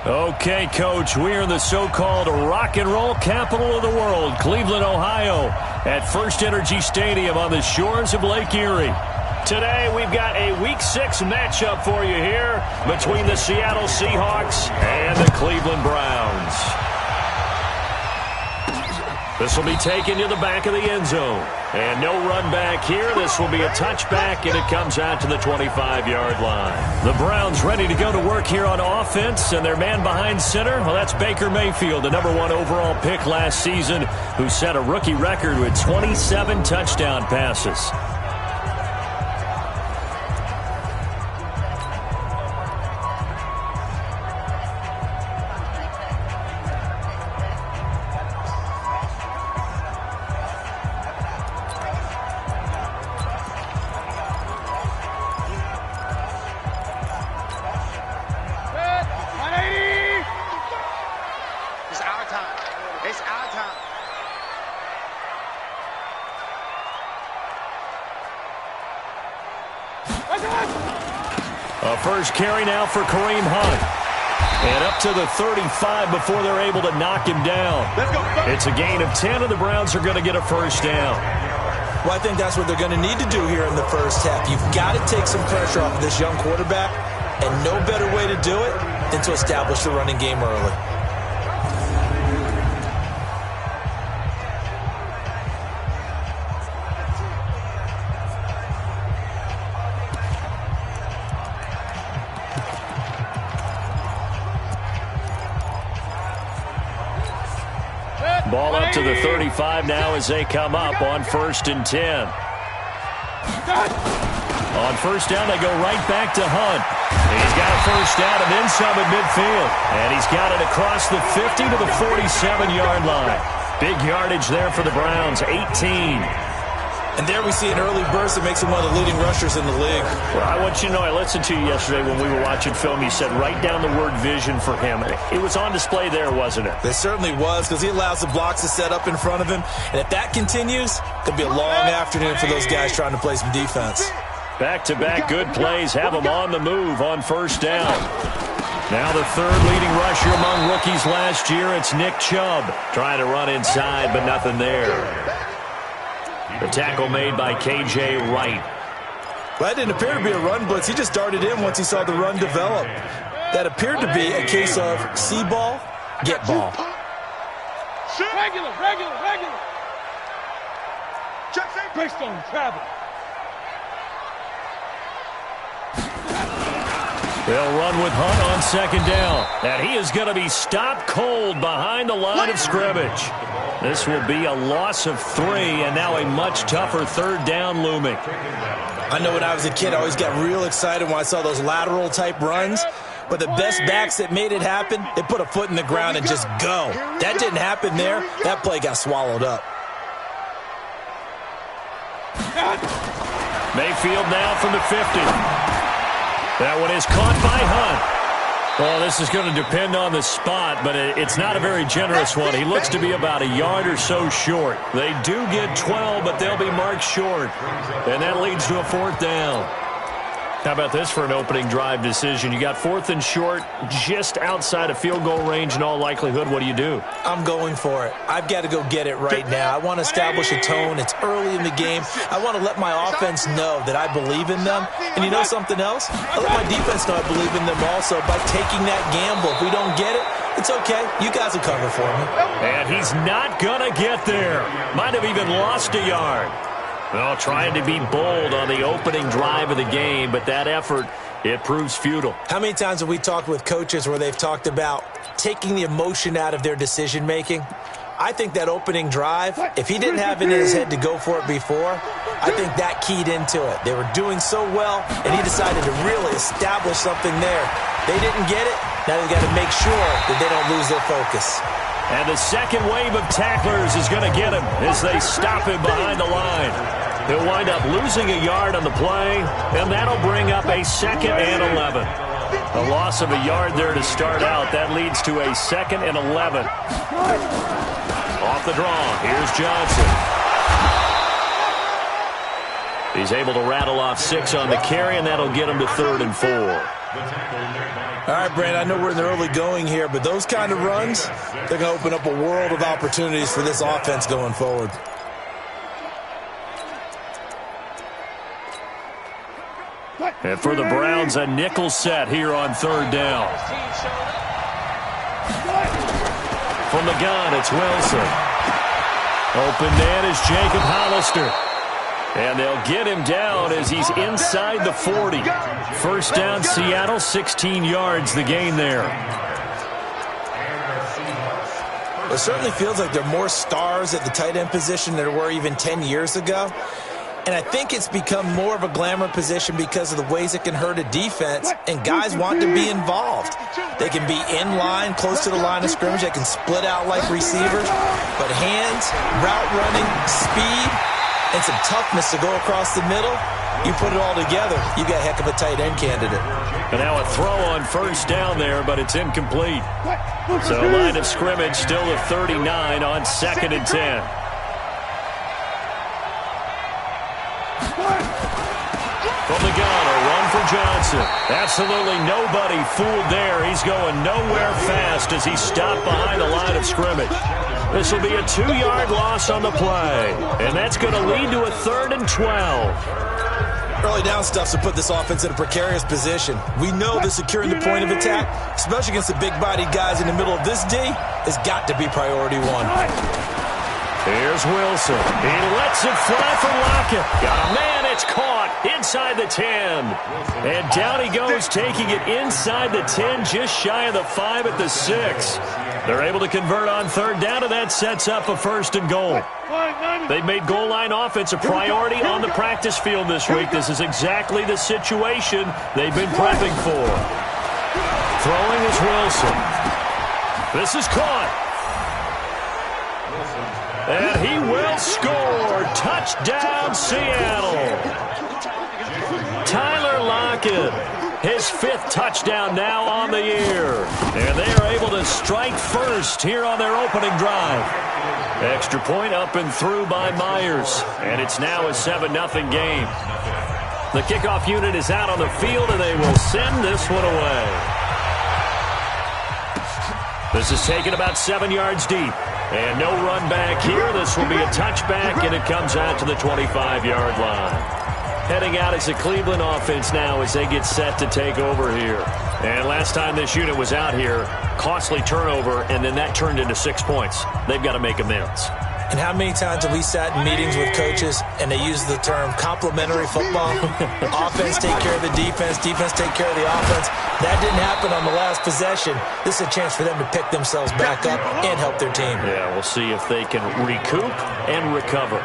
Okay, Coach, we're in the so-called rock and roll capital of the world, Cleveland, Ohio, at First Energy Stadium on the shores of Lake Erie. Today, we've got a Week 6 matchup for you here between the Seattle Seahawks and the Cleveland Browns. This will be taken to the back of the end zone. And no run back here. This will be a touchback, and it comes out to the 25-yard line. The Browns ready to go to work here on offense, and their man behind center, well, that's Baker Mayfield, the #1 overall pick last season, who set a rookie record with 27 touchdown passes. A first carry now for Kareem Hunt. And up to the 35 before they're able to knock him down. It's a gain of 10, and the Browns are going to get a first down. Well, I think that's what they're going to need to do here in the first half. You've got to take some pressure off of this young quarterback, and no better way to do it than to establish the running game early. Ball up to the 35 now as they come up on 1st and 10. On first down, they go right back to Hunt. He's got a first down and then some at midfield. And he's got it across the 50 to the 47-yard line. Big yardage there for the Browns, 18. And there we see an early burst that makes him one of the leading rushers in the league. Well, I want you to know, I listened to you yesterday when we were watching film. You said write down the word vision for him. It was on display there, wasn't it? It certainly was, because he allows the blocks to set up in front of him. And if that continues, it could be a long afternoon for those guys trying to play some defense. Back-to-back good plays have them on the move on first down. Now the third leading rusher among rookies last year, it's Nick Chubb. Trying to run inside, but nothing there. The tackle made by K.J. Wright. Well, that didn't appear to be a run blitz. He just darted in once he saw the run develop. That appeared to be a case of see ball, get ball. Regular. Based on travel. They'll run with Hunt on second down. And he is going to be stopped cold behind the line of scrimmage. This will be a loss of 3, and now a much tougher third down looming. I know when I was a kid, I always got real excited when I saw those lateral-type runs. But the best backs that made it happen, they put a foot in the ground and just go. That didn't happen there. That play got swallowed up. Mayfield now from the 50. That one is caught by Hunt. Well, this is going to depend on the spot, but it's not a very generous one. He looks to be about a yard or so short. They do get 12, but they'll be marked short. And that leads to a 4th down. How about this for an opening drive decision? You got 4th and short, just outside of field goal range in all likelihood. What do you do? I'm going for it. I've got to go get it right now. I want to establish a tone. It's early in the game. I want to let my offense know that I believe in them. And you know something else? I let my defense know I believe in them also by taking that gamble. If we don't get it, it's okay. You guys will cover for me. And he's not going to get there. Might have even lost a yard. Well, trying to be bold on the opening drive of the game, but that effort, it proves futile. How many times have we talked with coaches where they've talked about taking the emotion out of their decision-making? I think that opening drive, if he didn't have it in his head to go for it before, I think that keyed into it. They were doing so well, and he decided to really establish something there. They didn't get it. Now they've got to make sure that they don't lose their focus. And the second wave of tacklers is going to get him as they stop him behind the line. He'll wind up losing a yard on the play, and that'll bring up a 2nd and 11. A loss of a yard there to start out. That leads to a 2nd and 11. Off the draw, here's Johnson. He's able to rattle off 6 on the carry, and that'll get him to 3rd and 4. All right, Brandon, I know we're in the early going here, but those kind of runs, they're going to open up a world of opportunities for this offense going forward. And for the Browns, a nickel set here on 3rd down. From the gun, it's Wilson. Open man is Jacob Hollister. And they'll get him down as he's inside the 40. First down, Seattle, 16 yards the gain there. It certainly feels like there are more stars at the tight end position than there were even 10 years ago. And I think it's become more of a glamour position because of the ways it can hurt a defense, and guys want to be involved. They can be in line, close to the line of scrimmage. They can split out like receivers. But hands, route running, speed, and some toughness to go across the middle, you put it all together, you got a heck of a tight end candidate. And now a throw on first down there, but it's incomplete. So line of scrimmage still to 39 on 2nd and 10. From the gun, a run for Johnson. Absolutely nobody fooled there. He's going nowhere fast as he's stopped behind the line of scrimmage. This will be a 2-yard loss on the play. And that's going to lead to a 3rd and 12. Early down stuff to put this offense in a precarious position. We know that securing the point of attack, especially against the big-bodied guys in the middle of this D, has got to be priority 1. Here's Wilson. He lets it fly from Lockett. Got a man, it's caught inside the 10. And down he goes, taking it inside the 10, just shy of the 5 at the 6. They're able to convert on 3rd down, and that sets up a 1st and goal. They've made goal line offense a priority on the practice field this week. This is exactly the situation they've been prepping for. Throwing is Wilson. This is caught. And he will score. Touchdown, Seattle. Tyler Lockett, his 5th touchdown now on the year. And they are able to strike first here on their opening drive. Extra point up and through by Myers. And it's now a 7-0 game. The kickoff unit is out on the field, and they will send this one away. This is taken about 7 yards deep. And no run back here. This will be a touchback, and it comes out to the 25-yard line. Heading out as a Cleveland offense now as they get set to take over here. And last time this unit was out here, costly turnover, and then that turned into 6 points. They've got to make amends. And how many times have we sat in meetings with coaches and they use the term complementary football? Offense take care of the defense, defense take care of the offense. That didn't happen on the last possession. This is a chance for them to pick themselves back up and help their team. Yeah, we'll see if they can recoup and recover.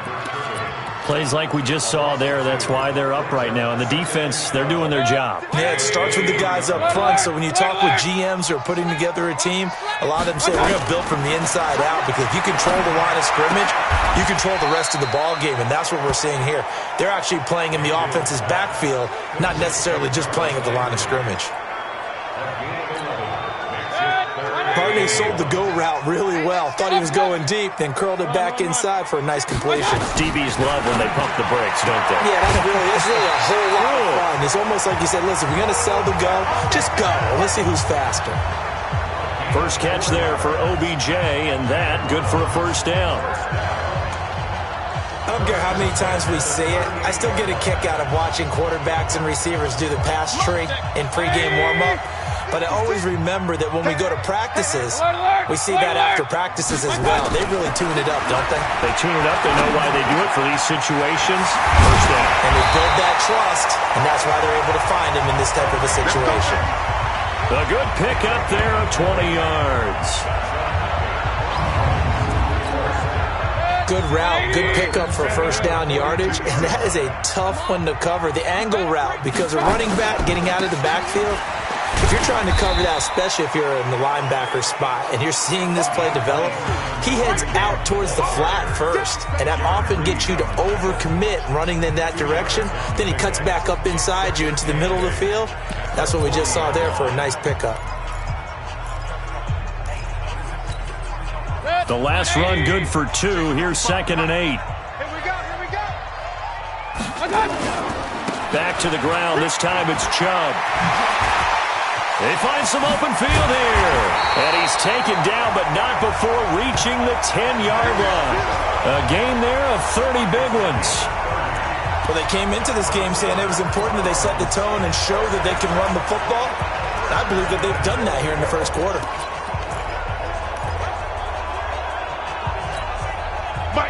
Plays like we just saw there, that's why they're up right now. And the defense, they're doing their job. Yeah, it starts with the guys up front. So when you talk with GMs who are putting together a team, a lot of them say we're going to build from the inside out, because if you control the line of scrimmage, you control the rest of the ball game, and that's what we're seeing here. They're actually playing in the offense's backfield, not necessarily just playing at the line of scrimmage. Barney sold the go route really well. Thought he was going deep, then curled it back inside for a nice completion. DBs love when they pump the brakes, don't they? Yeah, it's really a whole lot of fun. It's almost like you said, listen, we're going to sell the go. Just go. Let's see who's faster. First catch there for OBJ, and that good for a 1st down. I don't care how many times we see it. I still get a kick out of watching quarterbacks and receivers do the pass tree in pregame warm-up. But I always remember that when we go to practices, we see that after practices as well. They really tune it up, don't they? They tune it up. They know why they do it for these situations. 1st down. And they build that trust, and that's why they're able to find him in this type of a situation. A good pickup there of 20 yards. Good route, good pickup for 1st down yardage, and that is a tough one to cover. The angle route, because a running back getting out of the backfield, if you're trying to cover that, especially if you're in the linebacker spot and you're seeing this play develop, he heads out towards the flat first, and that often gets you to overcommit running in that direction. Then he cuts back up inside you into the middle of the field. That's what we just saw there for a nice pickup. The last run good for 2. Here's 2nd and 8. Here we go. Back to the ground. This time it's Chubb. They find some open field here. And he's taken down, but not before reaching the 10-yard line. A gain there of 30 big ones. Well, they came into this game saying it was important that they set the tone and show that they can run the football. I believe that they've done that here in the first quarter.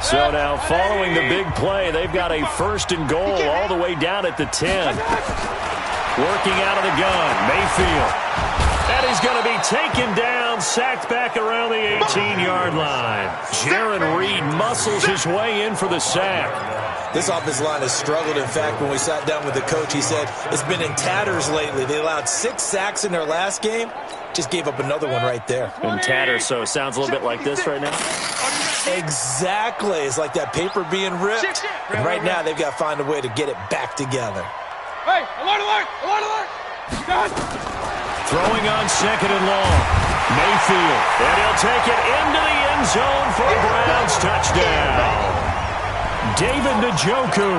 So now following the big play, they've got a first and goal all the way down at the 10. Working out of the gun, Mayfield. And he's going to be taken down, sacked back around the 18-yard line. Jaron Reed muscles his way in for the sack. This offensive line has struggled. In fact, when we sat down with the coach, he said it's been in tatters lately. They allowed 6 sacks in their last game. Just gave up another one right there. In tatters, so it sounds a little bit like this right now. Exactly. It's like that paper being ripped. And right now, they've got to find a way to get it back together. Hey, alert, alert, alert, alert. Throwing on second and long. Mayfield. And he'll take it into the end zone for a Browns touchdown. David Njoku,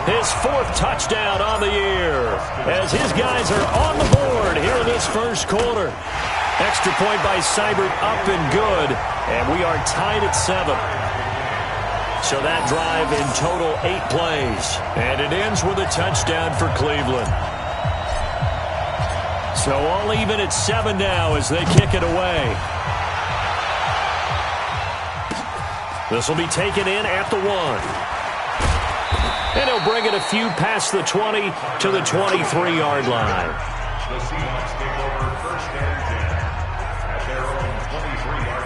his 4th touchdown on the year, as his guys are on the board here in this first quarter. Extra point by Seibert up and good, and we are tied at 7. So that drive in total 8 plays, and it ends with a touchdown for Cleveland. So all even at 7 now as they kick it away. This will be taken in at the 1. And he'll bring it a few past the 20 to the 23-yard line. The Seahawks take over first and 10 at their own 23-yard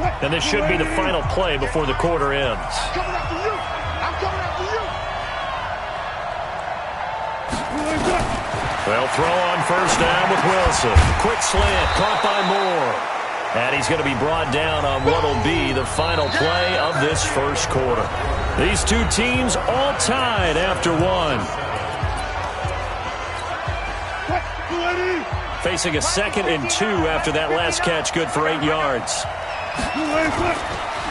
line. And this should be the final play before the quarter ends. I'm coming after you. I'm coming after you. They'll throw on first down with Wilson. Quick slant, caught by Moore. And he's going to be brought down on what will be the final play of this first quarter. These two teams all tied after 1. Facing a 2nd and 2 after that last catch, good for 8 yards.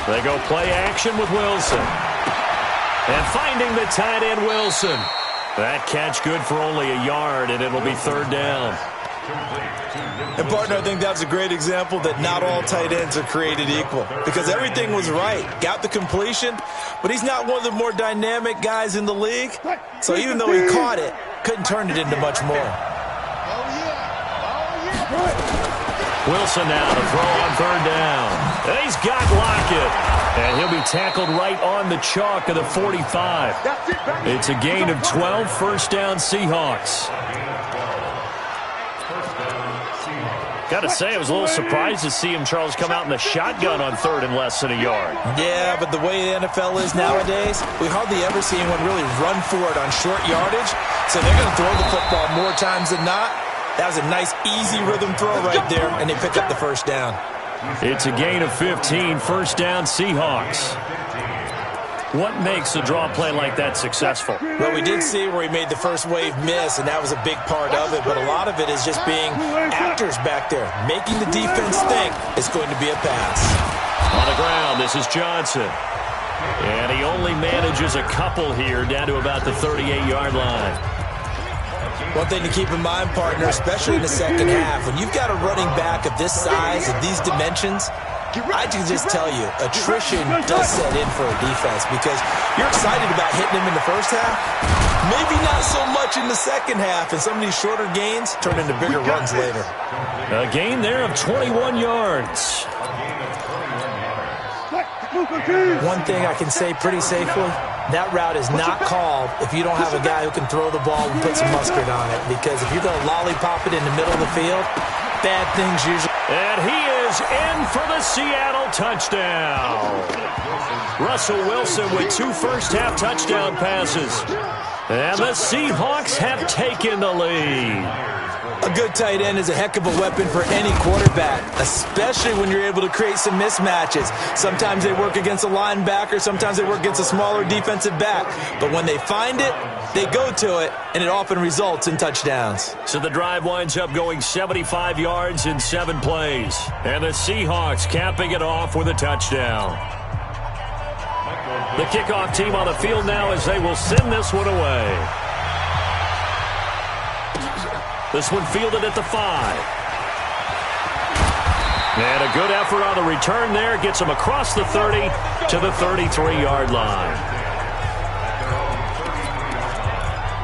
They go play action with Wilson. And finding the tight end, Wilson. That catch good for only a yard, and it'll be 3rd down. And, partner, I think that's a great example that not all tight ends are created equal. Because everything was right. Got the completion, but he's not one of the more dynamic guys in the league. So even though he caught it, couldn't turn it into much more. Wilson now to throw on 3rd down. And he's got Lockett. And he'll be tackled right on the chalk of the 45. It's a gain of 12, first down Seahawks. Got to say, I was a little surprised to see him, Charles, come out in the shotgun on 3rd and less than a yard. Yeah, but the way the NFL is nowadays, we hardly ever see anyone really run for it on short yardage. So they're going to throw the football more times than not. That was a nice, easy rhythm throw right there, and they pick up the first down. It's a gain of 15, first down Seahawks. What makes a draw play like that successful? Well, we did see where he made the first wave miss, and that was a big part of it. But a lot of it is just being actors back there, making the defense think it's going to be a pass. On the ground, this is Johnson. And he only manages a couple here down to about the 38-yard line. One thing to keep in mind, partner, especially in the second half, when you've got a running back of this size, of these dimensions, I can just tell you, attrition does set in for a defense because you're excited about hitting him in the first half. Maybe not so much in the second half, and some of these shorter gains turn into bigger runs later. A gain there of 21 yards. One thing I can say pretty safely, that route is not called if you don't have a guy who can throw the ball and put some mustard on it. Because if you're going to lollipop it in the middle of the field, bad things usually... And he is in for the Seattle touchdown. Russell Wilson with 2 first-half touchdown passes. And the Seahawks have taken the lead. A good tight end is a heck of a weapon for any quarterback, especially when you're able to create some mismatches. Sometimes they work against a linebacker, sometimes they work against a smaller defensive back. But when they find it, they go to it, and it often results in touchdowns. So the drive winds up going 75 yards in 7 plays. And the Seahawks capping it off with a touchdown. The kickoff team on the field now as they will send this one away. This one fielded at the 5. And a good effort on the return there. Gets him across the 30 to the 33-yard line.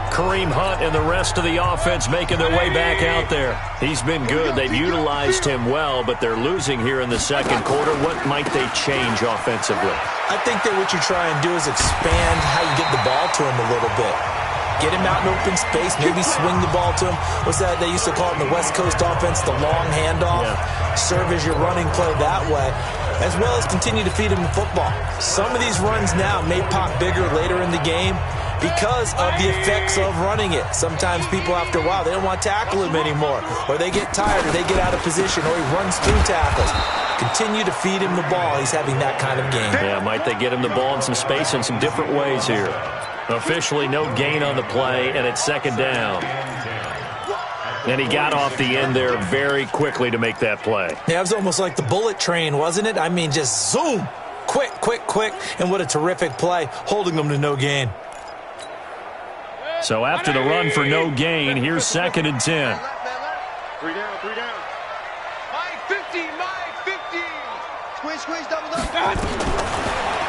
Kareem Hunt and the rest of the offense making their way back out there. He's been good. They've utilized him well, but they're losing here in the second quarter. What might they change offensively? I think that what you try and do is expand how you get the ball to him a little bit. Get him out in open space, maybe swing the ball to him. What's that they used to call it in the West Coast offense, the long handoff? Yeah. Serve as your running play that way, as well as continue to feed him the football. Some of these runs now may pop bigger later in the game because of the effects of running it. Sometimes people, after a while, they don't want to tackle him anymore, or they get tired, or they get out of position, or he runs through tackles. Continue to feed him the ball. He's having that kind of game. Yeah, might they get him the ball in some space in some different ways here. Officially, no gain on the play, and it's second down. And he got off the end there very quickly to make that play. Yeah, it was almost like the bullet train, wasn't it? I mean, just zoom. Quick, quick, quick. And what a terrific play, holding them to no gain. So after the run for no gain, here's 2nd and 10. 3 down, 3 down. Mike 50, Mike 50. Squeeze, double.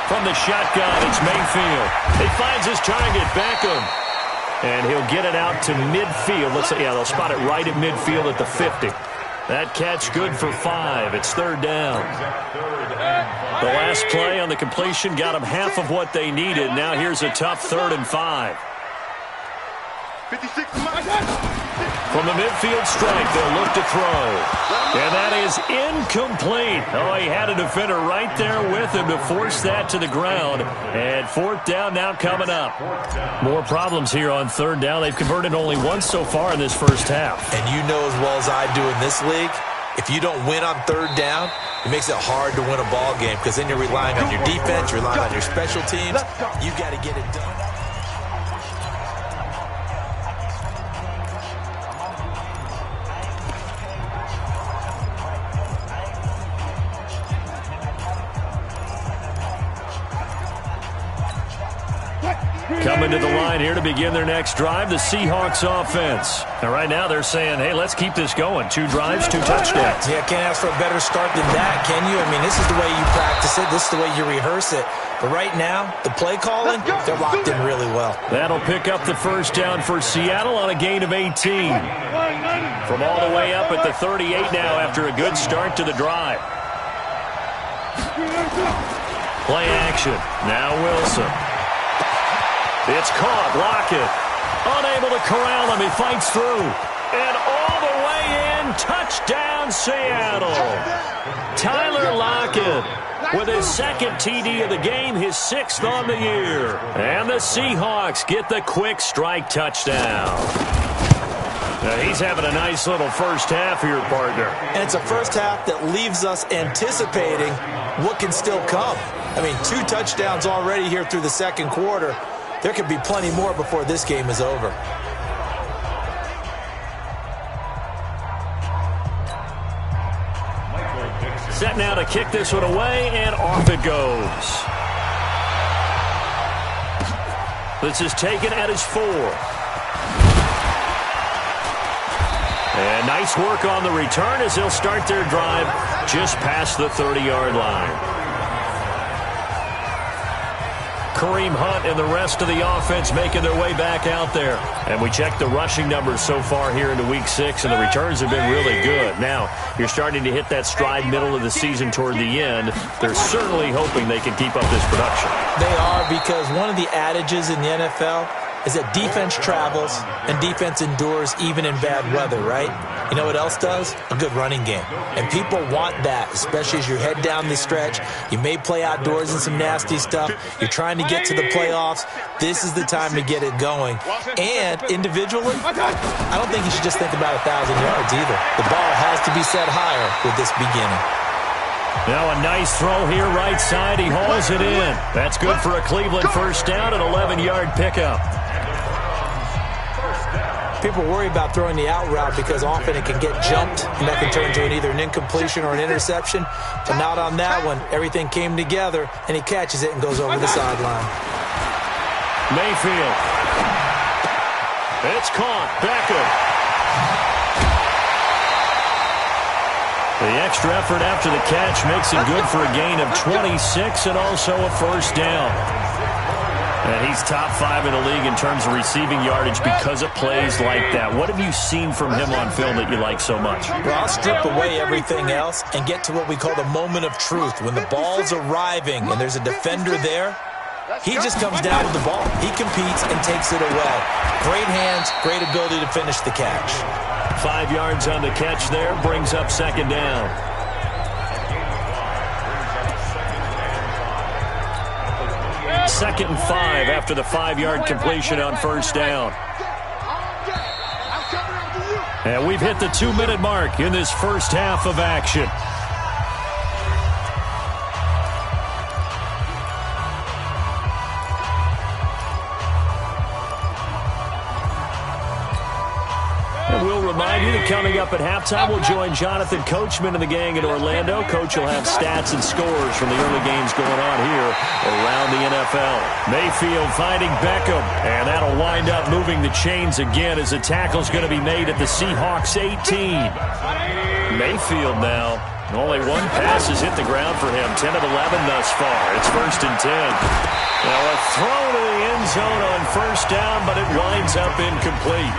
From the shotgun, it's Mayfield. He finds his target, Beckham. And he'll get it out to midfield. They'll spot it right at midfield at the 50. That catch good for 5. It's 3rd down. The last play on the completion got them half of what they needed. Now here's a tough 3rd and 5. 56, From the midfield strike, they'll look to throw. And that is incomplete. Oh, he had a defender right there with him to force that to the ground. And 4th down now coming up. More problems here on 3rd down. They've converted only once so far in this first half. And you know as well as I do in this league, if you don't win on 3rd down, it makes it hard to win a ball game because then you're relying on your defense, you're relying on your special teams. You got to get it done. Coming to the line here to begin their next drive, the Seahawks offense. And right now they're saying, hey, let's keep this going. 2 drives, 2 touchdowns. Yeah, can't ask for a better start than that, can you? I mean, this is the way you practice it. This is the way you rehearse it. But right now, the play calling, they're locked in really well. That'll pick up the 1st down for Seattle on a gain of 18. From all the way up at the 38 now after a good start to the drive. Play action. Now Wilson. It's caught. Lockett. Unable to corral him. He fights through. And all the way in. Touchdown, Seattle. Tyler Lockett with his 2nd TD of the game, his 6th on the year. And the Seahawks get the quick strike touchdown. Now he's having a nice little first half here, partner. And it's a first half that leaves us anticipating what can still come. I mean, 2 touchdowns already here through the second quarter. There could be plenty more before this game is over. Set now to kick this one away, and off it goes. This is taken at his 4. And nice work on the return as they'll start their drive just past the 30-yard line. Kareem Hunt and the rest of the offense making their way back out there. And we checked the rushing numbers so far here into Week 6, and the returns have been really good. Now, you're starting to hit that stride middle of the season toward the end. They're certainly hoping they can keep up this production. They are, because one of the adages in the NFL is that defense travels and defense endures even in bad weather, right? You know what else does? A good running game. And people want that, especially as you head down the stretch. You may play outdoors in some nasty stuff. You're trying to get to the playoffs. This is the time to get it going. And individually, I don't think you should just think about 1,000 yards either. The ball has to be set higher with this beginning. Now a nice throw here right side. He hauls it in. That's good for a Cleveland first down, an 11-yard pickup. People worry about throwing the out route because often it can get jumped, and that can turn into either an incompletion or an interception. But not on that one. Everything came together, and he catches it and goes over the sideline. Mayfield. It's caught. Beckham. The extra effort after the catch makes it good for a gain of 26 and also a first down. And he's top 5 in the league in terms of receiving yardage because of plays like that. What have you seen from him on film that you like so much? Well, I'll strip away everything else and get to what we call the moment of truth. When the ball's arriving and there's a defender there, he just comes down with the ball. He competes and takes it away. Great hands, great ability to finish the catch. 5 yards on the catch there, brings up second down. Second and 5 after the 5-yard completion on first down. And we've hit the 2-minute mark in this first half of action. We'll remind you that coming up at halftime, we'll join Jonathan Coachman and the gang in Orlando. Coach will have stats and scores from the early games going on here around the NFL. Mayfield finding Beckham, and that'll wind up moving the chains again as the tackle's going to be made at the Seahawks 18. Mayfield now, only one pass has hit the ground for him, 10 of 11 thus far. It's first and 10. Now a throw to the end zone on first down, but it winds up incomplete.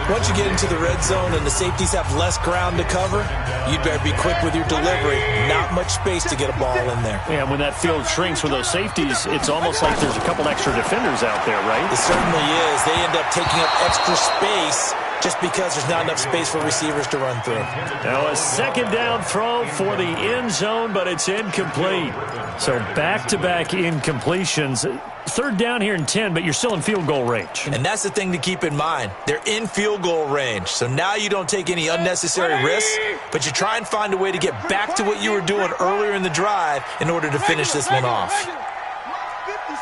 Once you get into the red zone and the safeties have less ground to cover, you'd better be quick with your delivery. Not much space to get a ball in there. Yeah, when that field shrinks with those safeties, it's almost like there's a couple extra defenders out there, right? It certainly is. They end up taking up extra space just because there's not enough space for receivers to run through. Now a second down throw for the end zone, but it's incomplete. So back-to-back incompletions. Third down here in 10, but you're still in field goal range. And that's the thing to keep in mind. They're in field goal range. So now you don't take any unnecessary risks, but you try and find a way to get back to what you were doing earlier in the drive in order to finish this one off.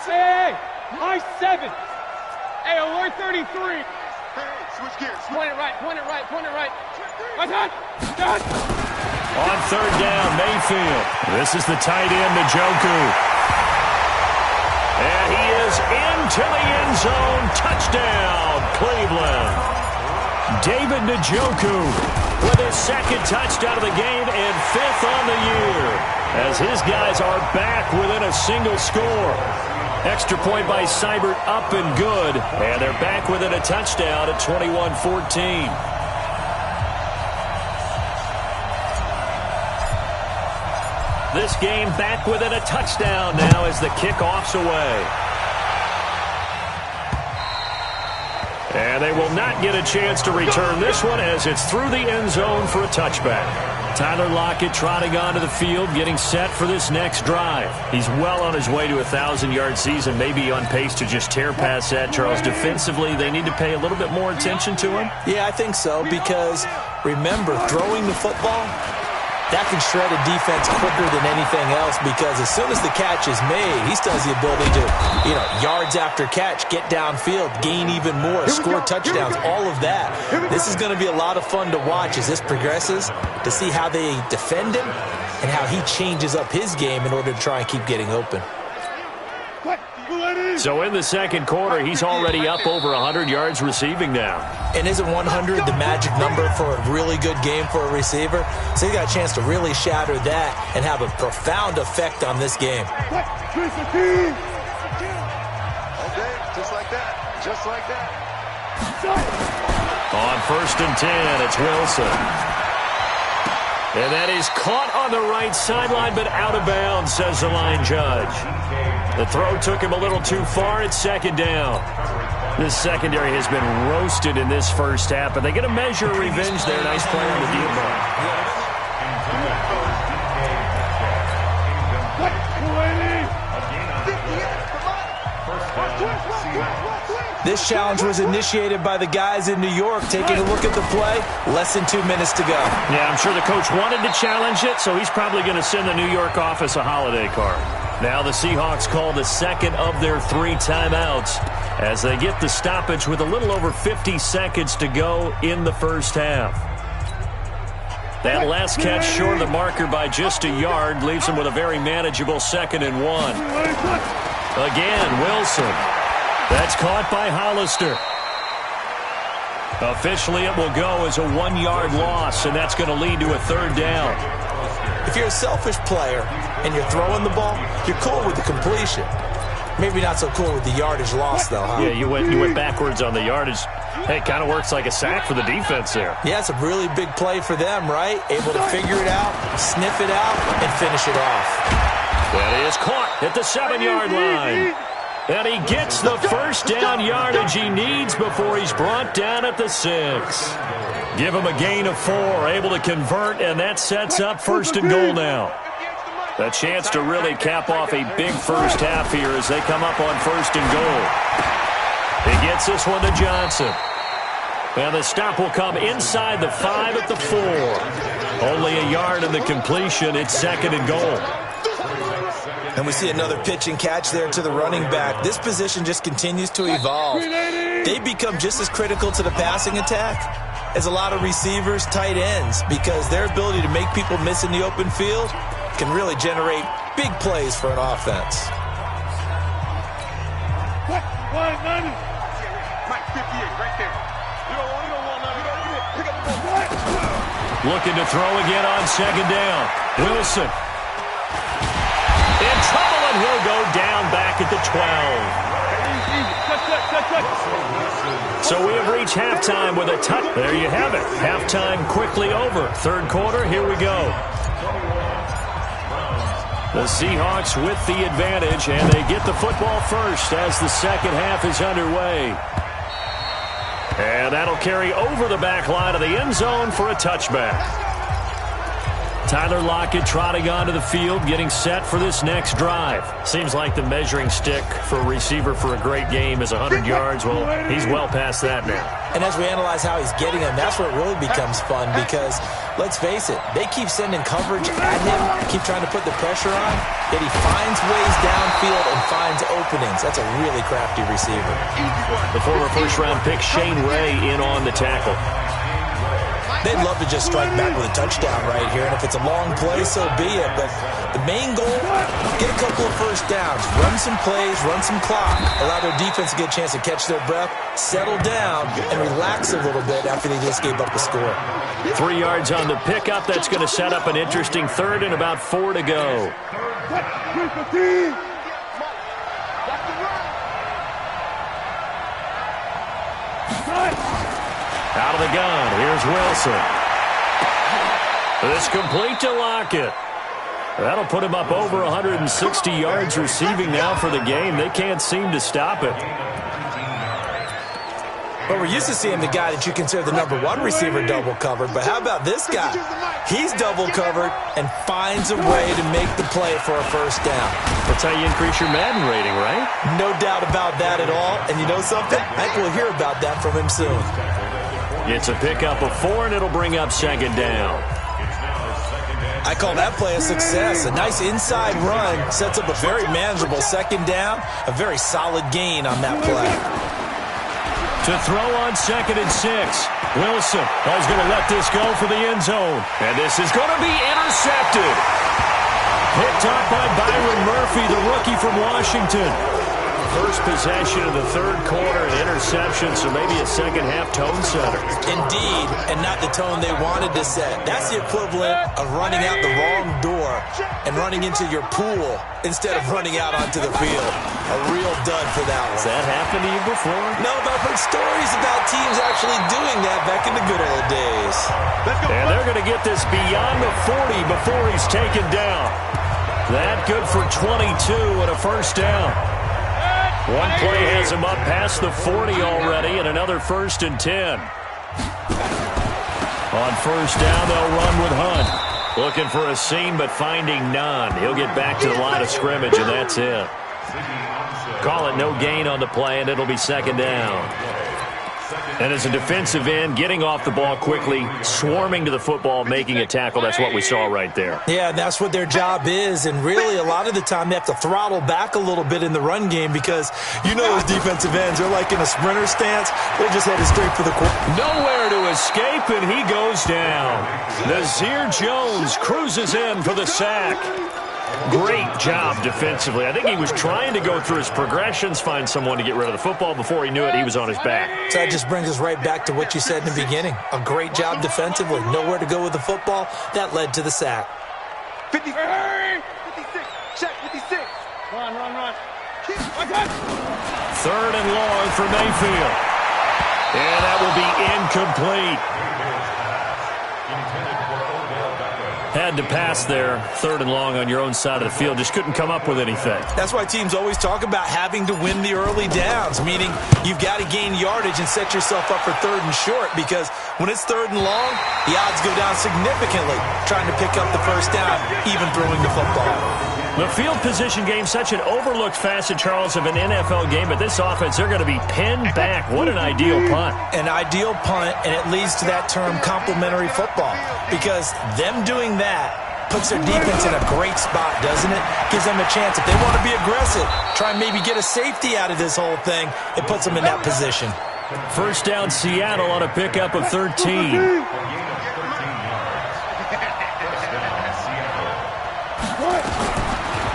Hey, high 7. Hey, alert 33. Hey, switch gears. Point it right, point it right, point it right. Done. On third down, Mayfield. This is the tight end, Njoku. And he is into the end zone. Touchdown, Cleveland. David Njoku with his second touchdown of the game and 5th on the year, as his guys are back within a single score. Extra point by Seibert up and good, and they're back within a touchdown at 21-14. This game back within a touchdown now as the kickoff's away. And they will not get a chance to return this one as it's through the end zone for a touchback. Tyler Lockett trotting onto the field, getting set for this next drive. He's well on his way to a 1,000-yard season, maybe on pace to just tear past that. Charles, defensively, they need to pay a little bit more attention to him? Yeah, I think so, because remember, throwing the football, that can shred a defense quicker than anything else, because as soon as the catch is made, he still has the ability to, yards after catch, get downfield, gain even more, score touchdowns, all of that. This is going to be a lot of fun to watch as this progresses, to see how they defend him and how he changes up his game in order to try and keep getting open. So in the second quarter, he's already up over 100 yards receiving now. And isn't 100 the magic number for a really good game for a receiver? So he got a chance to really shatter that and have a profound effect on this game. Okay, just like that. Just like that. On first and 10, it's Wilson. And that is caught on the right sideline, but out of bounds, says the line judge. The throw took him a little too far. It's second down. This secondary has been roasted in this first half, but they get a measure of revenge there. Nice play on the deep ball. This challenge was initiated by the guys in New York. Taking a look at the play, less than 2 minutes to go. Yeah, I'm sure the coach wanted to challenge it, so he's probably going to send the New York office a holiday card. Now the Seahawks call the second of their 3 timeouts as they get the stoppage with a little over 50 seconds to go in the first half. That last catch short of the marker by just a yard leaves them with a very manageable 2nd and 1. Again, Wilson. That's caught by Hollister. Officially, it will go as a 1-yard loss, and that's going to lead to a 3rd down. If you're a selfish player and you're throwing the ball, you're cool with the completion. Maybe not so cool with the yardage loss, though, huh? Yeah, you went backwards on the yardage. Hey, it kind of works like a sack for the defense there. Yeah, it's a really big play for them, right? Able to figure it out, sniff it out, and finish it off. That is caught at the 7-yard line. And he gets the first down yardage he needs before he's brought down at the 6. Give him a gain of 4, able to convert, and that sets up 1st and goal now. A chance to really cap off a big first half here as they come up on 1st and goal. He gets this one to Johnson. And the stop will come inside the 5 at the 4. Only a yard in the completion. It's 2nd and goal. And we see another pitch and catch there to the running back. This position just continues to evolve. They become just as critical to the passing attack as a lot of receivers, tight ends, because their ability to make people miss in the open field can really generate big plays for an offense. Looking to throw again on 2nd down. Wilson. In trouble, and he'll go down back at the 12. So we have reached halftime with a touch. There you have it. Halftime quickly over. 3rd quarter, here we go. The Seahawks with the advantage, and they get the football first as the 2nd half is underway. And that'll carry over the back line of the end zone for a touchback. Tyler Lockett trotting onto the field, getting set for this next drive. Seems like the measuring stick for a receiver for a great game is 100 yards. Well, he's well past that now. And as we analyze how he's getting them, that's where it really becomes fun because, let's face it, they keep sending coverage at him, keep trying to put the pressure on, yet he finds ways downfield and finds openings. That's a really crafty receiver. The former first-round pick Shane Ray in on the tackle. They'd love to just strike back with a touchdown right here, and if it's a long play, so be it. But the main goal, get a couple of first downs, run some plays, run some clock, allow their defense to get a chance to catch their breath, settle down, and relax a little bit after they just gave up a score. 3 yards on the pickup. That's going to set up an interesting 3rd and about 4 to go. Out of the gun, here's Wilson. This complete to Lockett. That'll put him up over 160 yards receiving now for the game. They can't seem to stop it. But we're used to seeing the guy that you consider the #1 receiver double covered. But how about this guy? He's double covered and finds a way to make the play for a first down. That's how you increase your Madden rating, right? No doubt about that at all. And you know something? I think we'll hear about that from him soon. It's a pickup of 4, and it'll bring up 2nd down. I call that play a success. A nice inside run sets up a very manageable 2nd down. A very solid gain on that play. To throw on 2nd and 6. Wilson is going to let this go for the end zone. And this is going to be intercepted. Picked up by Byron Murphy, the rookie from Washington. First possession of the 3rd quarter, an interception, so maybe a second-half tone setter. Indeed, and not the tone they wanted to set. That's the equivalent of running out the wrong door and running into your pool instead of running out onto the field. A real dud for that one. Has that happened to you before? No, but I've heard stories about teams actually doing that back in the good old days. And they're going to get this beyond the 40 before he's taken down. That good for 22 and a first down. One play has him up past the 40 already, and another 1st and 10. On 1st down, they'll run with Hunt. Looking for a seam, but finding none. He'll get back to the line of scrimmage, and that's it. Call it no gain on the play, and it'll be 2nd down. And as a defensive end, getting off the ball quickly, swarming to the football, making a tackle, that's what we saw right there. Yeah, that's what their job is, and really a lot of the time they have to throttle back a little bit in the run game because you know those defensive ends, they're like in a sprinter stance. They're just headed straight for the quarter. Nowhere to escape, and he goes down. Nazir Jones cruises in for the sack. Great job defensively. I think he was trying to go through his progressions, find someone to get rid of the football. Before he knew it, he was on his back. So that just brings us right back to what you said in the beginning. A great job defensively. Nowhere to go with the football. That led to the sack. 56. Check 56. Run. 3rd and long for Mayfield. And that will be incomplete. Had to pass there, 3rd and long on your own side of the field. Just couldn't come up with anything. That's why teams always talk about having to win the early downs, meaning you've got to gain yardage and set yourself up for 3rd and short, because when it's 3rd and long, the odds go down significantly trying to pick up the 1st down, even throwing the football. The field position game, such an overlooked facet, Charles, of an NFL game, but this offense, they're going to be pinned back. What an ideal punt. An ideal punt, and it leads to that term complementary football, because them doing that puts their defense in a great spot, doesn't it? Gives them a chance. If they want to be aggressive, try and maybe get a safety out of this whole thing, it puts them in that position. 1st down, Seattle on a pickup of 13.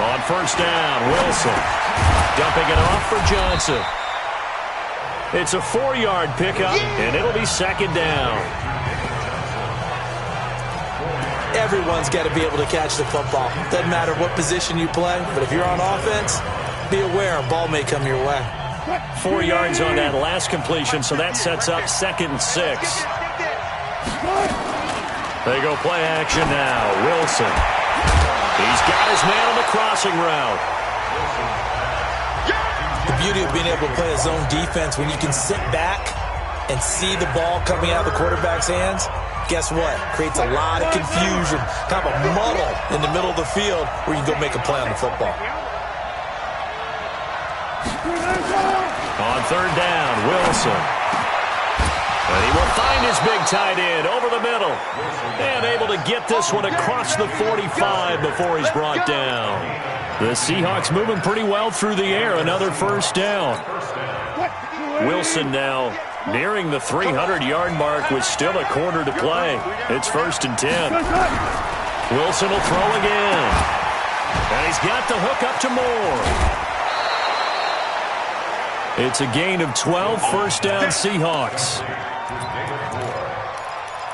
On 1st down, Wilson dumping it off for Johnson. It's a 4-yard pickup, and it'll be 2nd down. Everyone's got to be able to catch the football. Doesn't matter what position you play, but if you're on offense, be aware a ball may come your way. 4 yards on that last completion, so that sets up 2nd and 6. They go play action now. Wilson. He's got his man on the crossing route. The beauty of being able to play a zone defense when you can sit back and see the ball coming out of the quarterback's hands, guess what? Creates a lot of confusion, kind of a muddle in the middle of the field where you can go make a play on the football. On 3rd down, Wilson. And he will find his big tight end over the middle. And able to get this one across the 45 before he's brought down. The Seahawks moving pretty well through the air. Another 1st down. Wilson now nearing the 300-yard mark with still a quarter to play. It's 1st and 10. Wilson will throw again. And he's got the hook up to Moore. It's a gain of 12, 1st down Seahawks.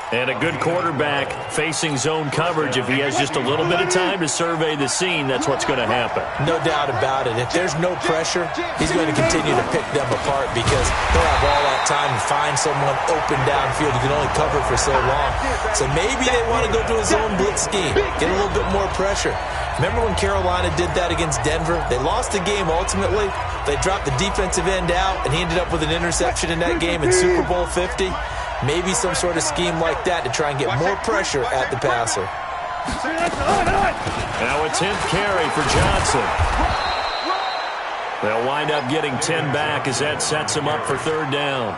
And a good quarterback facing zone coverage. If he has just a little bit of time to survey the scene, that's what's going to happen. No doubt about it. If there's no pressure, he's going to continue to pick them apart because he'll have all that time to find someone open downfield. You can only cover for so long. So maybe they want to go to a zone blitz scheme, get a little bit more pressure. Remember when Carolina did that against Denver? They lost the game ultimately. They dropped the defensive end out, and he ended up with an interception in that game in Super Bowl 50. Maybe some sort of scheme like that to try and get more pressure at the passer. Now a 10th carry for Johnson. They'll wind up getting 10 back as that sets him up for 3rd down.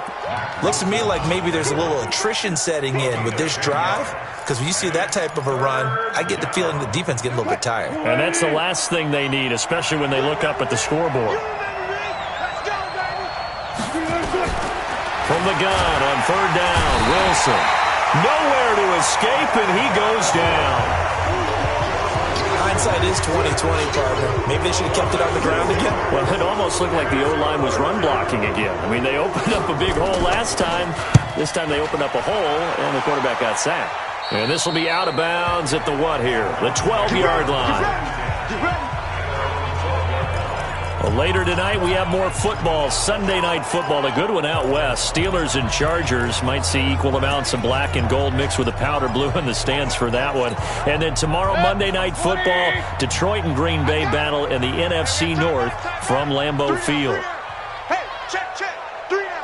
Looks to me like maybe there's a little attrition setting in with this drive, because when you see that type of a run, I get the feeling the defense getting a little bit tired. And that's the last thing they need, especially when they look up at the scoreboard. From the gun on 3rd down, Wilson. Nowhere to escape, and he goes down. Hindsight is 20/20, partner. Maybe they should have kept it on the ground again. Well, it almost looked like the O-line was run blocking again. I mean, they opened up a big hole last time. This time they opened up a hole, and the quarterback got sacked. And this will be out of bounds at the what here? The 12-yard line. A Later tonight, we have more football, Sunday night football, a good one out west. Steelers and Chargers might see equal amounts of black and gold mixed with the powder blue in the stands for that one. And then tomorrow, Monday night football, Detroit and Green Bay battle in the NFC North from Lambeau Field. Hey, check. 3 down.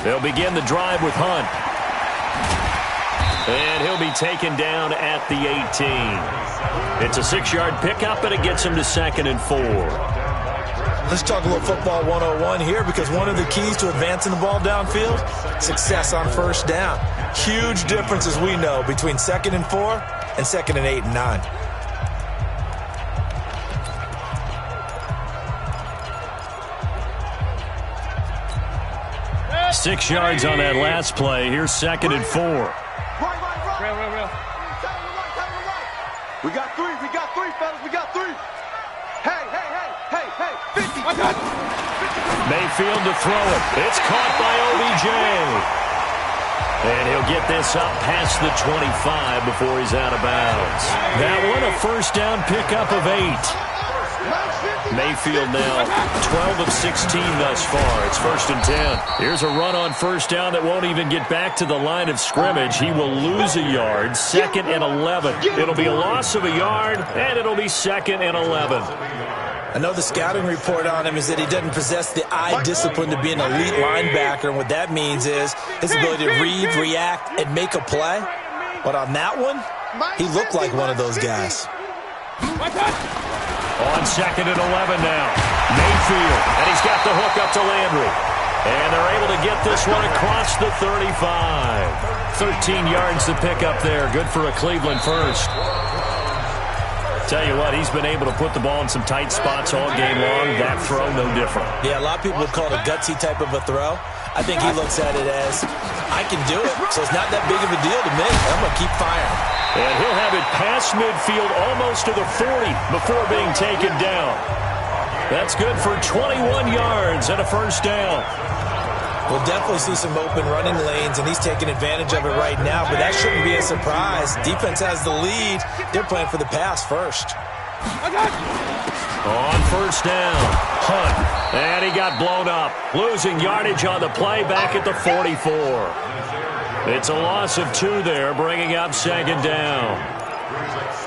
They'll begin the drive with Hunt. And he'll be taken down at the 18. It's a 6-yard pickup, and it gets him to 2nd and 4. Let's talk a little football 101 here, because one of the keys to advancing the ball downfield, success on first down. Huge difference, as we know, between 2nd and 4 and 2nd and 8 and 9. 6 yards on that last play. Here's 2nd and 4. Real. We got three, fellas. We got three. Hey. 50. Mayfield to throw it. It's caught by OBJ. And he'll get this up past the 25 before he's out of bounds. That one, a first down pickup of 8. Mayfield now 12 of 16 thus far. It's 1st and 10. Here's a run on first down that won't even get back to the line of scrimmage. He will lose a yard. 2nd and 11. It'll be a loss of a yard, and it'll be 2nd and 11. I know the scouting report on him is that he doesn't possess the eye discipline to be an elite linebacker, and what that means is his ability to read, react, and make a play. But on that one, he looked like one of those guys. On 2nd and 11 now. Mayfield, and he's got the hook up to Landry. And they're able to get this one across the 35. 13 yards to pick up there. Good for a Cleveland first. Tell you what, he's been able to put the ball in some tight spots all game long. That throw, no different. Yeah, a lot of people would call it a gutsy type of a throw. I think he looks at it as, I can do it, so it's not that big of a deal to me. I'm going to keep firing. And he'll have it past midfield almost to the 40 before being taken down. That's good for 21 yards and a first down. We'll definitely see some open running lanes, and he's taking advantage of it right now, but that shouldn't be a surprise. Defense has the lead. They're playing for the pass first. On first down, Hunt, and he got blown up. Losing yardage on the play back at the 44. It's a loss of 2 there, bringing up 2nd down.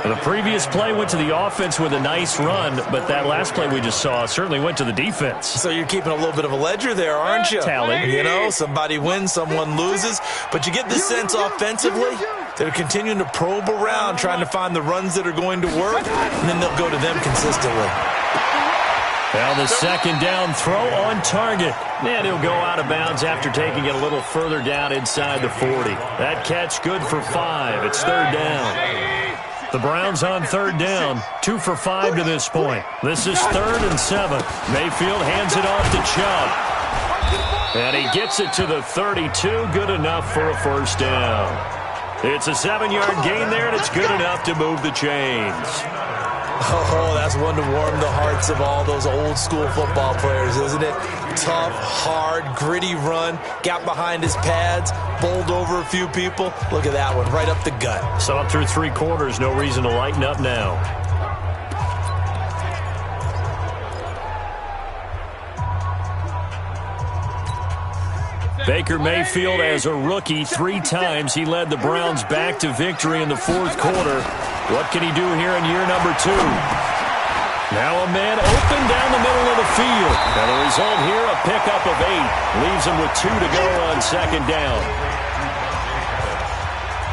And the previous play went to the offense with a nice run, but that last play we just saw certainly went to the defense. So you're keeping a little bit of a ledger there, aren't you? Tally. You know, somebody wins, someone loses, but you get the sense offensively they're continuing to probe around, trying to find the runs that are going to work, and then they'll go to them consistently. Now the 2nd down throw on target. And he'll go out of bounds after taking it a little further down inside the 40. That catch good for 5. It's 3rd down. The Browns on 3rd down. 2 for 5 to this point. This is 3rd and 7. Mayfield hands it off to Chubb. And he gets it to the 32. Good enough for a first down. It's a 7-yard gain there, and it's good enough to move the chains. Oh, that's one to warm the hearts of all those old-school football players, isn't it? Tough, hard, gritty run, got behind his pads, bowled over a few people. Look at that one, right up the gut. So up through 3 quarters, no reason to lighten up now. Baker Mayfield, as a rookie, 3 times he led the Browns back to victory in the 4th quarter. What can he do here in year number 2? Now a man open down the middle of the field. And the result here, a pickup of 8. Leaves him with 2 to go on 2nd down.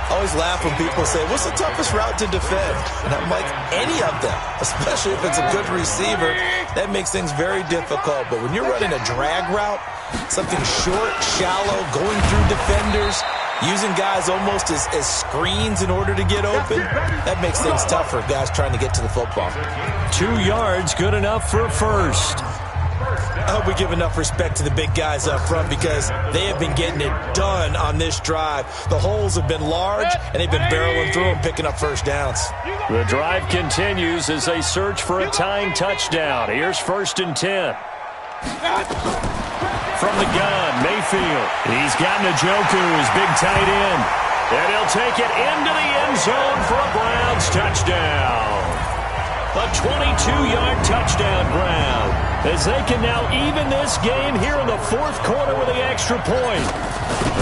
I always laugh when people say, what's the toughest route to defend? And I'm like, any of them, especially if it's a good receiver. That makes things very difficult. But when you're running a drag route, something short, shallow, going through defenders, using guys almost as screens in order to get open, that makes things tough for guys trying to get to the football. 2 yards, good enough for a first. I hope we give enough respect to the big guys up front because they have been getting it done on this drive. The holes have been large, and they've been barreling through them, picking up first downs. The drive continues as they search for a tying touchdown. Here's 1st and 10. From the gun, Mayfield. He's got Njoku, his big tight end. And he'll take it into the end zone for a Browns touchdown. A 22-yard touchdown, Brown, as they can now even this game here in the fourth quarter with the extra point.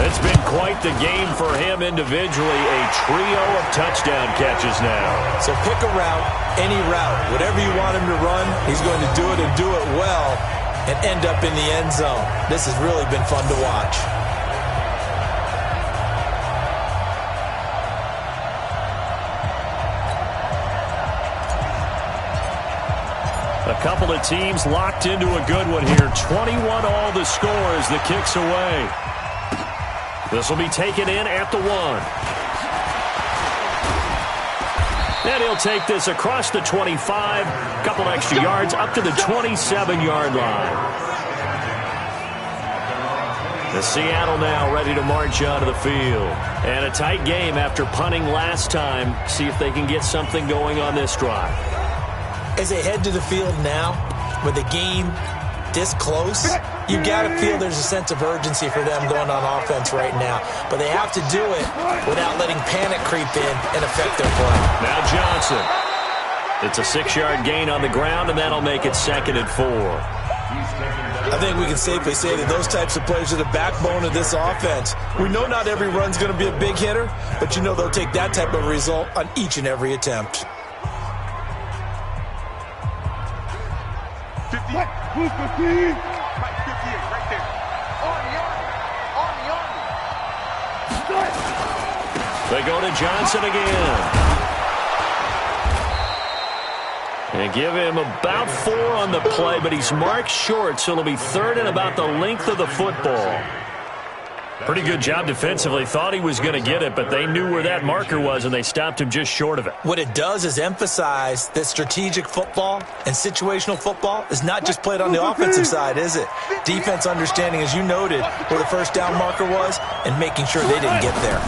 It's been quite the game for him individually, a trio of touchdown catches now. So pick a route, any route, whatever you want him to run, he's going to do it and do it well and end up in the end zone. This has really been fun to watch. A couple of teams locked into a good one here. 21 all the score as the kick's away. This will be taken in at the 1. And he'll take this across the 25. A couple extra yards up to the 27-yard line. The Seattle now ready to march onto the field. And a tight game after punting last time. See if they can get something going on this drive. As they head to the field now, with the game this close, you got to feel there's a sense of urgency for them going on offense right now. But they have to do it without letting panic creep in and affect their play. Now Johnson. It's a 6-yard gain on the ground, and that'll make it 2nd and 4. I think we can safely say that those types of plays are the backbone of this offense. We know not every run's going to be a big hitter, but you know they'll take that type of result on each and every attempt. 58. Who's 15? Right, 58, right there. On the army. They go to Johnson again. And give him about 4 on the play, but he's marked short, so it'll be 3rd and about the length of the football. Pretty good job defensively. Thought he was going to get it, but they knew where that marker was, and they stopped him just short of it. What it does is emphasize that strategic football and situational football is not just played on the offensive side, is it? Defense understanding, as you noted, where the first down marker was and making sure they didn't get there.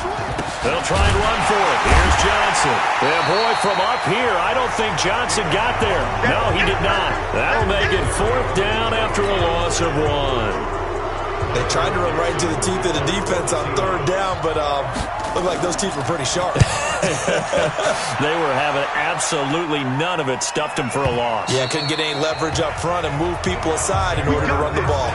They'll try and run for it. Here's Johnson. Yeah, boy, from up here, I don't think Johnson got there. No, he did not. That'll make it 4th down after a loss of 1. They tried to run right into the teeth of the defense on 3rd down, but looked like those teeth were pretty sharp. They were having absolutely none of it. Stuffed them for a loss. Yeah, couldn't get any leverage up front and move people aside in order to run the ball.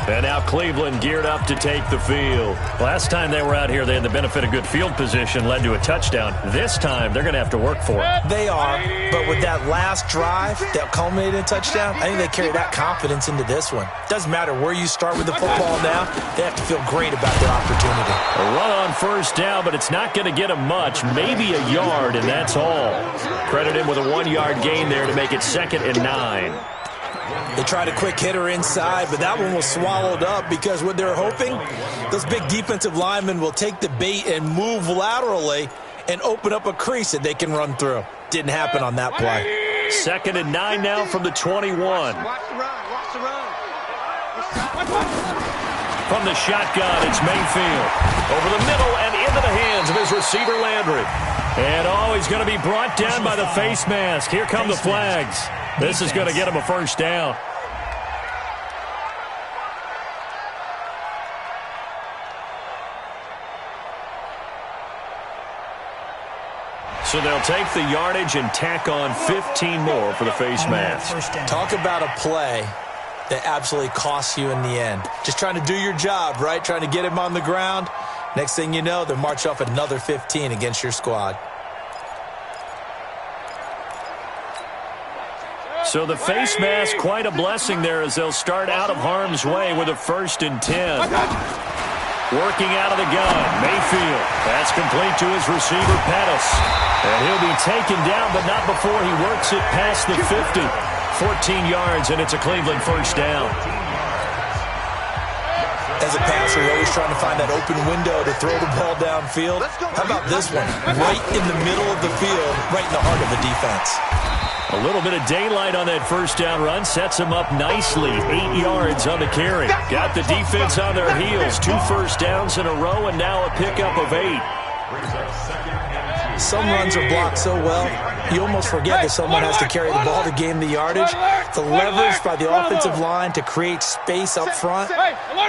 And now Cleveland geared up to take the field. Last time they were out here, they had the benefit of good field position, led to a touchdown. This time, they're going to have to work for it. They are, but with that last drive that culminated in a touchdown, I think they carry that confidence into this one. Doesn't matter where you start with the football now, they have to feel great about their opportunity. A run on 1st down, but it's not going to get them much, maybe a yard, and that's all. Credit him with a 1-yard gain there to make it 2nd and 9. They tried a quick hitter inside, but that one was swallowed up because what they're hoping, those big defensive linemen will take the bait and move laterally and open up a crease that they can run through. Didn't happen on that play. 2nd and 9 now from the 21. Watch the run, watch the run. From the shotgun, it's Mayfield. Over the middle and into the hands of his receiver, Landry. And, he's going to be brought down by the face mask. Here come the flags. This is going to get him a 1st down. So they'll take the yardage and tack on 15 more for the face mask. Talk about a play that absolutely costs you in the end. Just trying to do your job, right? Trying to get him on the ground. Next thing you know, they'll march off another 15 against your squad. So the face mask, quite a blessing there as they'll start out of harm's way with a 1st and 10. Working out of the gun, Mayfield. That's complete to his receiver, Pettis. And he'll be taken down, but not before he works it past the 50. 14 yards, and it's a Cleveland 1st down. As a passer, you're always trying to find that open window to throw the ball downfield. How about this one? Right in the middle of the field, right in the heart of the defense. A little bit of daylight on that 1st down run sets him up nicely. 8 yards on the carry. Got the defense on their heels. 2 1st downs in a row, and now a pickup of 8. Some runs are blocked so well, you almost forget that someone has to carry the ball to gain the yardage. The leverage by the offensive line to create space up front,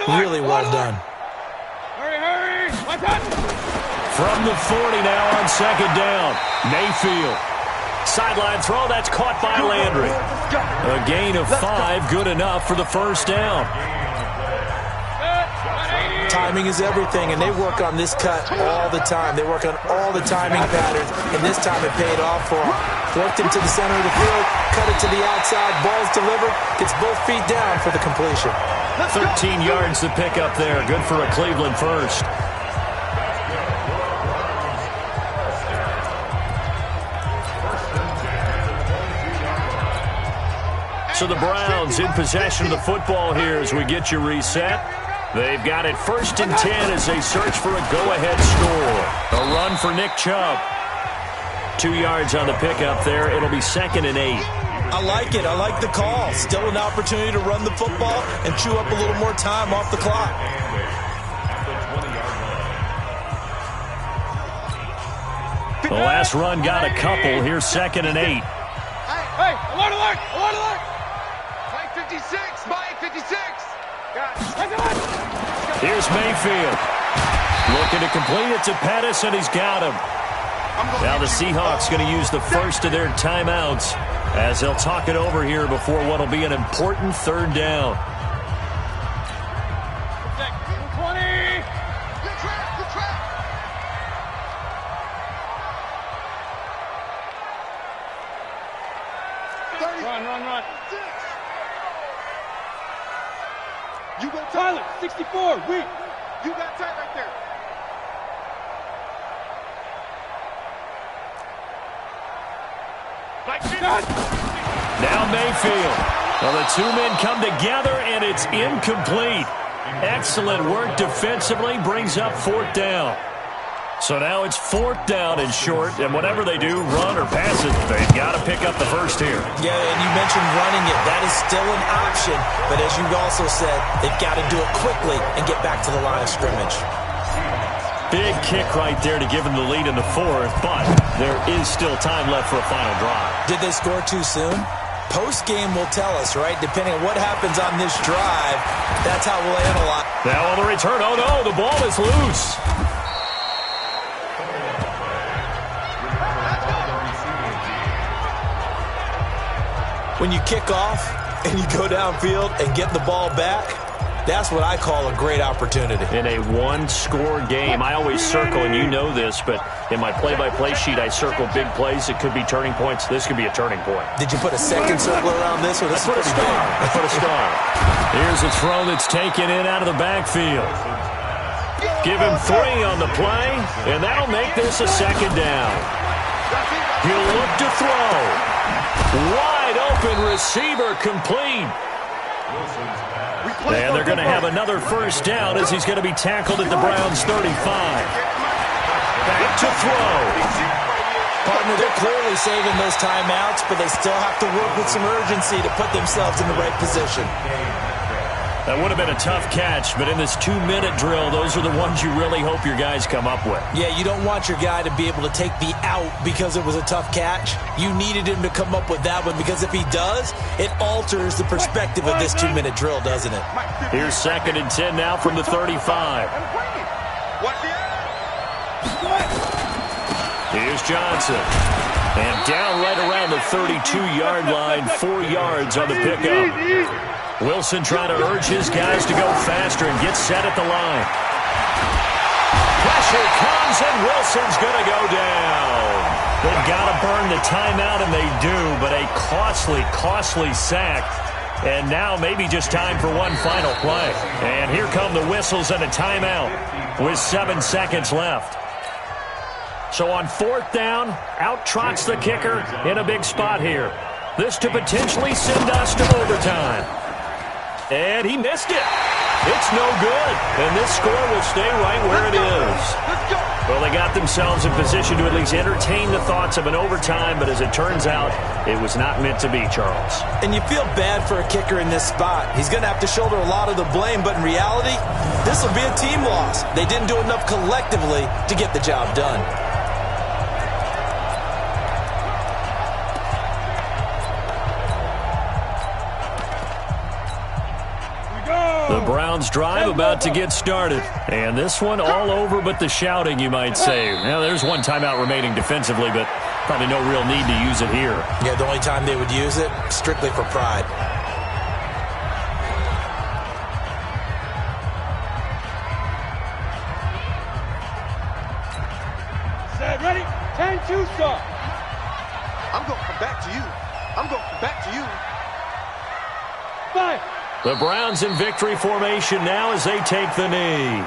really well done. Hurry, From the 40 now on second down. Mayfield. Sideline throw, that's caught by Landry. A gain of 5, good enough for the first down. Timing is everything, and they work on this cut all the time. They work on all the timing patterns, and this time it paid off for them. Worked into the center of the field, cut it to the outside, ball's delivered, gets both feet down for the completion. 13 yards to pick up there. Good for a Cleveland first. So the Browns in possession of the football here as we get you reset. They've got it 1st and 10 as they search for a go-ahead score. A run for Nick Chubb. 2 yards on the pickup there. It'll be 2nd and 8. I like it. I like the call. Still an opportunity to run the football and chew up a little more time off the clock. The last run got a couple. Here's 2nd and 8. Hey, alert, alert, alert, alert. Mike 56, Mike 56. Here's Mayfield. Looking to complete it to Pettis, and he's got him. Now the Seahawks going to use the first of their timeouts as they'll talk it over here before what will be an important 3rd down. 20. Run. You go Tyler, 64, weak. You got tight right there. Now Mayfield. Well, the 2 men come together, and it's incomplete. Excellent work defensively, brings up 4th down. So now it's 4th down and short, and whatever they do, run or pass it, they've got to pick up the first here. Yeah, and you mentioned running it. That is still an option, but as you've also said, they've got to do it quickly and get back to the line of scrimmage. Big kick right there to give them the lead in the 4th, but there is still time left for a final drive. Did they score too soon? Post-game will tell us, right? Depending on what happens on this drive, that's how we'll analyze. Now on the return, oh no, the ball is loose. When you kick off and you go downfield and get the ball back, that's what I call a great opportunity. In a one-score game, I always circle, and you know this, but in my play-by-play sheet, I circle big plays. It could be turning points. This could be a turning point. Did you put a second circle around this? Or this I put a star. I put a star. Here's a throw that's taken in out of the backfield. Give him 3 on the play, and that'll make this a 2nd down. He'll look to throw. Wide open receiver complete. And they're going to have another first down as he's going to be tackled at the Browns' 35. Back to throw. Partner, they're clearly saving those timeouts, but they still have to work with some urgency to put themselves in the right position. That would have been a tough catch, but in this 2-minute drill, those are the ones you really hope your guys come up with. Yeah, you don't want your guy to be able to take the out because it was a tough catch. You needed him to come up with that one because if he does, it alters the perspective of this 2-minute drill, doesn't it? Here's 2nd and 10 now from the 35. Here's Johnson. And down right around the 32-yard line, 4 yards on the pickup. Wilson trying to urge his guys to go faster and get set at the line. Pressure comes, and Wilson's going to go down. They've got to burn the timeout, and they do, but a costly sack. And now maybe just time for one final play. And here come the whistles and a timeout with 7 seconds left. So on 4th down, out trots the kicker in a big spot here. This to potentially send us to overtime. And he missed it. It's no good. And this score will stay right where it is. Well, they got themselves in position to at least entertain the thoughts of an overtime, but as it turns out, it was not meant to be, Charles. And you feel bad for a kicker in this spot. He's going to have to shoulder a lot of the blame, but in reality, this will be a team loss. They didn't do enough collectively to get the job done. The Browns drive about to get started. And this one all over but the shouting, you might say. Now, there's one timeout remaining defensively, but probably no real need to use it here. Yeah, the only time they would use it, strictly for pride. Set, ready? 10-2 start. I'm going to come back to you. I'm going to come back to you. 5. The Browns in victory formation now as they take the knee.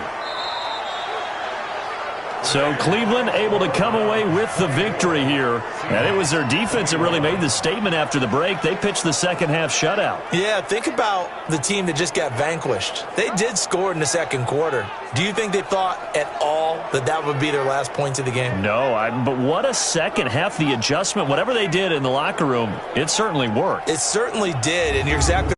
So Cleveland able to come away with the victory here. And it was their defense that really made the statement after the break. They pitched the second half shutout. Yeah, think about the team that just got vanquished. They did score in the second quarter. Do you think they thought at all that that would be their last points of the game? No, but what a second half. The adjustment, whatever they did in the locker room, it certainly worked. It certainly did, and you're exactly